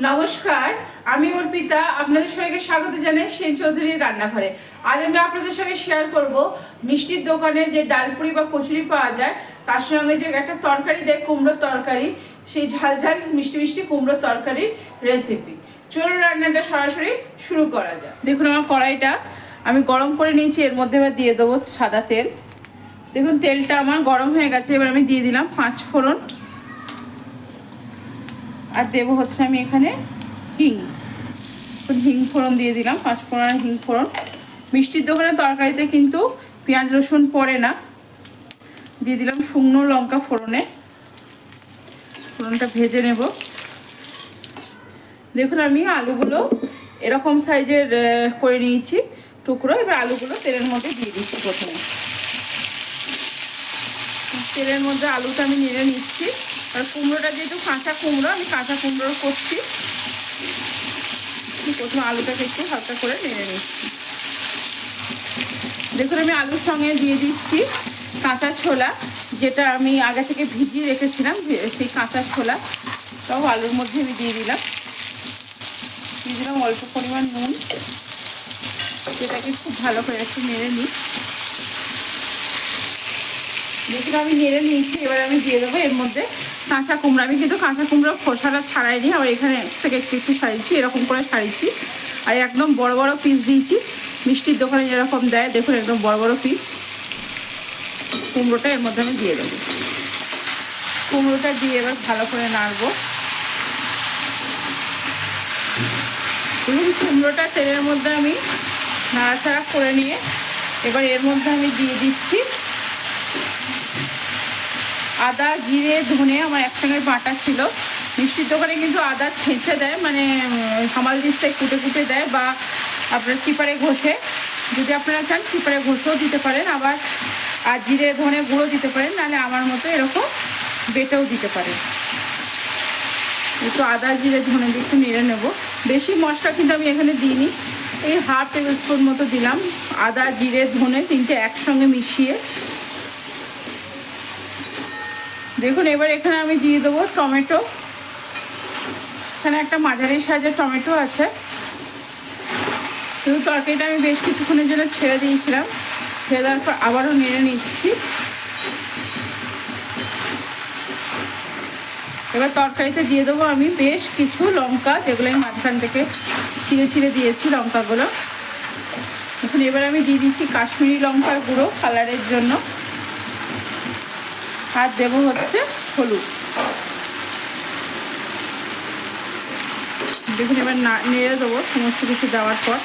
নমস্কার, আমি অর্পিতা। আপনাদের সবাইকে স্বাগত জানাই সেন চৌধুরীর রান্নাঘরে। আজ আমি আপনাদের সঙ্গে শেয়ার করব মিষ্টির দোকানে যে ডালপুরি বা কচুরি পাওয়া যায়, তার সঙ্গে যে একটা তরকারি দেয় কুমড়োর তরকারি, সেই ঝাল ঝাল মিষ্টি মিষ্টি কুমড়োর তরকারির রেসিপি। চলুন রান্নাটা সরাসরি শুরু করা যায়। দেখুন, আমার কড়াইটা আমি গরম করে নিয়েছি, এর মধ্যে এবার দিয়ে দেবো সাদা তেল। দেখুন, তেলটা আমার গরম হয়ে গেছে। এবার আমি দিয়ে দিলাম 5 ফোড়ন, আর দেবো হচ্ছে আমি এখানে হিং ফোড়ন দিয়ে দিলাম। 5 ফোড়ন হিং ফোড়ন। মিষ্টির দোকানের তরকারিতে কিন্তু পেঁয়াজ রসুন পড়ে না। দিয়ে দিলাম শুকনো লঙ্কা ফোড়নে, ফোড়নটা ভেজে নেব। দেখুন, আমি আলুগুলো এরকম সাইজের করে নিয়েছি টুকরো। এবার আলুগুলো তেলের মধ্যে দিয়ে দিচ্ছি। প্রথমে তেলের মধ্যে আলুটা আমি নেড়ে নিচ্ছি। আর কুমড়োটা যেহেতু কাঁচা কুমড়ো, আমি কাঁচা কুমড়ো করছি। প্রথমে আলুটাকে একটু হালকা করে নেড়ে নিচ্ছি। দেখুন, আমি আলুর সঙ্গে দিয়ে দিচ্ছি কাঁচা ছোলা, যেটা আমি আগে থেকে ভিজিয়ে রেখেছিলাম। সেই কাঁচা ছোলা সব আলুর মধ্যে আমি দিয়ে দিলাম অল্প পরিমাণ নুন। যেটাকে খুব ভালো করে একটু নেড়ে নিই। দেখুন, আমি নেড়ে নিয়েছি। এবার আমি দিয়ে দেবো এর মধ্যে কাঁচা কুমড়ো। আমি কিন্তু কাঁচা কুমড়ো খোসাটা ছাড়াইনি, আবার এখানে থেকে একটু ছাড়িয়েছি, এরকম করে ছাড়িয়েছি। আর একদম বড় বড় পিস দিয়েছি, মিষ্টির দোকানে যেরকম দেয়। দেখুন, একদম বড় বড় পিস কুমড়োটা এর মধ্যে আমি দিয়ে দেবো। কুমড়োটা দিয়ে এবার ভালো করে নাড়বো। দেখুন, কুমড়োটা তেলের মধ্যে আমি নাড়াচাড়া করে নিয়ে এবার এর মধ্যে আমি দিয়ে দিচ্ছি আদা, জিরে, ধনে আমার একসঙ্গে বাটা ছিল। মিষ্টির দোকানে কিন্তু আদা ছেঁচে দেয়, মানে হামাল দিস্তায় কুটে কুটে দেয়, বা আপনার চিপারে ঘষে। যদি আপনারা চান চিপারে ঘষেও দিতে পারেন, আবার আর জিরে ধনে গুঁড়ো দিতে পারেন, নাহলে আমার মতো এরকম বেটেও দিতে পারেন। একটু আদা জিরে ধনে দিয়ে একটু নেড়ে নেব। বেশি মশলা কিন্তু আমি এখানে দিইনি, এই 1/2 টেবিল স্পুন মতো দিলাম। আদা জিরে ধনে তিনটে একসঙ্গে মিশিয়ে। দেখুন, এবার এখানে আমি দিয়ে দেবো টমেটো। এখানে একটা মাঝারি সাইজের টমেটো আছে। শুধু তরকারিটা আমি বেশ কিছুক্ষণের জন্য ছেড়ে দিয়েছিলাম। ছেড়ে দেওয়ার পর আবারও নেড়ে নিচ্ছি। এবার তরকারিতে দিয়ে দেবো আমি বেশ কিছু লঙ্কা, যেগুলো আমি মাঝখান থেকে ছিঁড়ে ছিঁড়ে দিয়েছি লঙ্কাগুলো। এখন এবার আমি দিয়ে দিচ্ছি কাশ্মীরি লঙ্কার গুঁড়ো কালারের জন্য, আর দেবো হচ্ছে হলুদ। দেখুন, এবার নেড়ে দেবো সমস্ত কিছু দেওয়ার পর।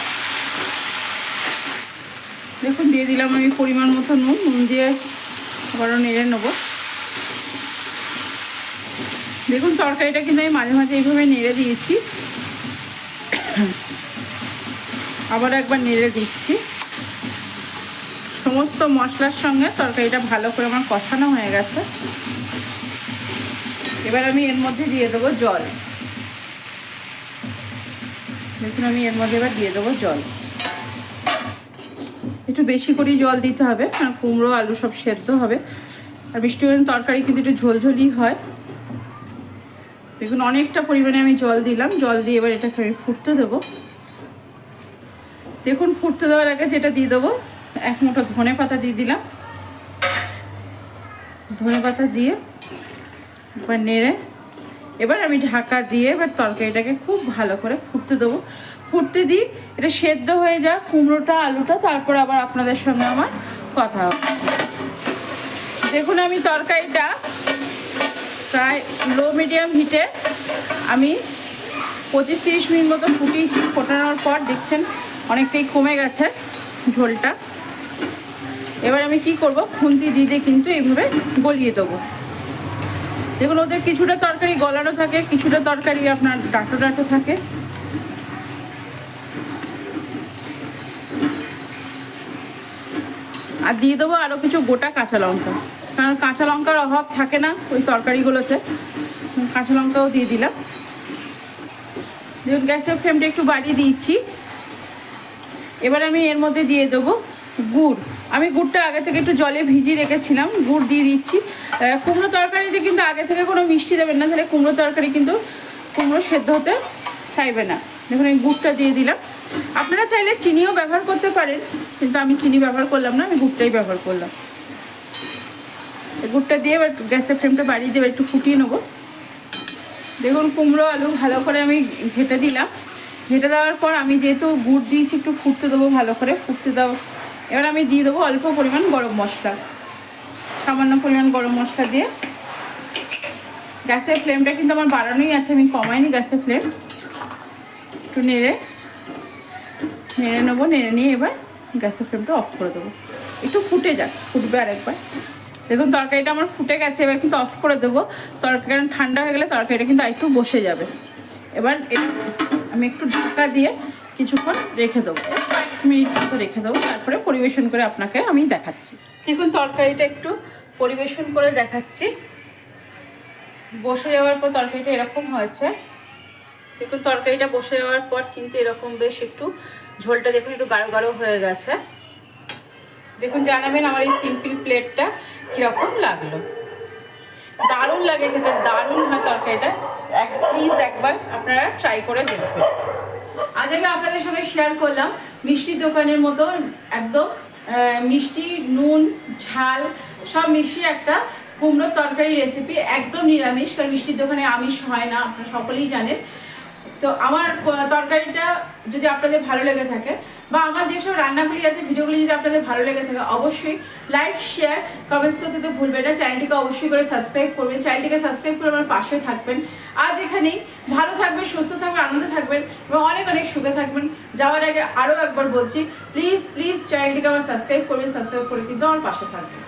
দেখুন, দিয়ে দিলাম আমি পরিমাণ মতো নুন। নুন দিয়ে আবারও নেড়ে নেবো। দেখুন, তরকারিটা কিন্তু আমি মাঝে মাঝে এইভাবে নেড়ে দিয়েছি, আবার একবার নেড়ে দিচ্ছি। সমস্ত মশলার সঙ্গে তরকারিটা ভালো করে আমার কষানো হয়ে গেছে। এবার আমি এর মধ্যে দিয়ে দেবো জল। দেখুন, আমি এর মধ্যে এবার দিয়ে দেবো জল। একটু বেশি করেই জল দিতে হবে, কারণ কুমড়ো আলু সব সেদ্ধ হবে। আর মিষ্টি তরকারি কিন্তু একটু ঝোলঝোলই হয়। দেখুন, অনেকটা পরিমাণে আমি জল দিলাম। জল দিয়ে এবার এটাকে আমি ফুটতে দেবো। দেখুন, ফুটতে দেওয়ার আগে যেটা দিয়ে দেবো, 1 মুঠো ধনে পাতা দিয়ে দিলাম। ধনে পাতা দিয়ে এবার নেড়ে এবার আমি ঢাকা দিয়ে এবার তরকারিটাকে খুব ভালো করে ফুটতে দেবো। ফুটতে দিই, এটা সেদ্ধ হয়ে যাক কুমড়োটা আলুটা, তারপর আবার আপনাদের সঙ্গে আমার কথা হবে। দেখুন, আমি তরকারিটা প্রায় লো মিডিয়াম হিটে আমি 25-30 মিনিট মতো ফুটিয়েছি। ফোটানোর পর দেখছেন অনেকটাই কমে গেছে ঝোলটা। এবার আমি কি করব, খুন্তি দিয়ে কিন্তু এইভাবে গলিয়ে দেবো। দেখুন, ওদের কিছুটা তরকারি গলানো থাকে, কিছুটা তরকারি আপনার ডাঁটো ডাঁটো থাকে। আর দিয়ে দেবো আরও কিছু গোটা কাঁচা লঙ্কা, কারণ কাঁচা লঙ্কার অভাব থাকে না ওই তরকারিগুলোতে। কাঁচা লঙ্কাও দিয়ে দিলাম। দেখুন, গ্যাসের ফ্লেমটা একটু বাড়িয়ে দিয়েছি। এবার আমি এর মধ্যে দিয়ে দেবো গুড়। আমি গুড়টা আগে থেকে একটু জলে ভিজিয়ে রেখেছিলাম, গুড় দিয়ে দিচ্ছি। কুমড়ো তরকারিতে কিন্তু আগে থেকে কোনো মিষ্টি দেবেন না, তাহলে কুমড়ো তরকারি কিন্তু কুমড়ো সেদ্ধ হতে চাইবে না। দেখুন আমি গুড়টা দিয়ে দিলাম, আপনারা চাইলে চিনিও ব্যবহার করতে পারেন, কিন্তু আমি চিনি ব্যবহার করলাম না, আমি গুড়টাই ব্যবহার করলাম। গুড়টা দিয়ে এবার গ্যাসের ফ্লেমটা বাড়িয়ে দিয়ে একটু ফুটিয়ে নেবো। দেখুন কুমড়ো আলু ভালো করে আমি ঘেটে দিলাম। ঘেটে দেওয়ার পর আমি যেহেতু গুড় দিয়েছি একটু ফুটতে দেবো, ভালো করে ফুটতে দেবো। এবার আমি দিয়ে দেবো অল্প পরিমাণ গরম মশলা, সামান্য পরিমাণ গরম মশলা দিয়ে গ্যাসের ফ্লেমটা কিন্তু আমার বাড়ানোই আছে, আমি কমাইনি গ্যাসের ফ্লেম। একটু নেড়ে নেবো, নেড়ে নিয়ে এবার গ্যাসের ফ্লেমটা অফ করে দেবো। একটু ফুটে যাক, ফুটবে আরেকবার। দেখুন তরকারিটা আমার ফুটে গেছে, এবার কিন্তু অফ করে দেবো। তরকারি ঠান্ডা হয়ে গেলে তরকারিটা কিন্তু আরেকটু বসে যাবে। এবার আমি একটু ঢাকা দিয়ে কিছুক্ষণ রেখে দেবো, 1 মিনিট মতো রেখে দেবো, তারপরে পরিবেশন করে আপনাকে আমি দেখাচ্ছি। দেখুন তরকারিটা একটু পরিবেশন করে দেখাচ্ছি। বসে যাওয়ার পর তরকারিটা এরকম হয়েছে। দেখুন তরকারিটা বসে যাওয়ার পর কিন্তু এরকম বেশ একটু ঝোলটা দেখুন একটু গাঢ় গাঢ় হয়ে গেছে। দেখুন জানাবেন আমার এই সিম্পল প্লেটটা কীরকম লাগলো। দারুণ লাগে খেতে, দারুণ হয় তরকারিটা। প্লিজ একবার আপনারা ট্রাই করে দেখবেন। আজ আমি আপনাদের সঙ্গে শেয়ার করলাম মিষ্টির দোকানের মতো একদম মিষ্টি, নুন, ঝাল সব মিশিয়ে একটা কুমড়োর তরকারি রেসিপি, একদম নিরামিষ, কারণ মিষ্টির দোকানে আমিষ হয় না, আপনারা সকলেই জানেন। তো আমার তরকারিটা যদি আপনাদের ভালো লেগে থাকে, বা আমার যেসব রান্নাগুলি আছে ভিডিওগুলি যদি আপনাদের ভালো লেগে থাকে, অবশ্যই লাইক, শেয়ার, কমেন্টস করতে তো ভুলবেন না। চ্যানেলটিকে অবশ্যই করে সাবস্ক্রাইব করবেন, চ্যানেলটিকে সাবস্ক্রাইব করে আমার পাশে থাকবেন। আজ এখানেই, ভালো থাকবেন, সুস্থ থাকবেন, আনন্দে থাকবেন এবং অনেক অনেক সুখে থাকবেন। যাওয়ার আগে আরও একবার বলছি, প্লিজ প্লিজ চ্যানেলটিকে আমার সাবস্ক্রাইব করবেন, সাবস্ক্রাইব করে কিন্তু আমার পাশে থাকবেন।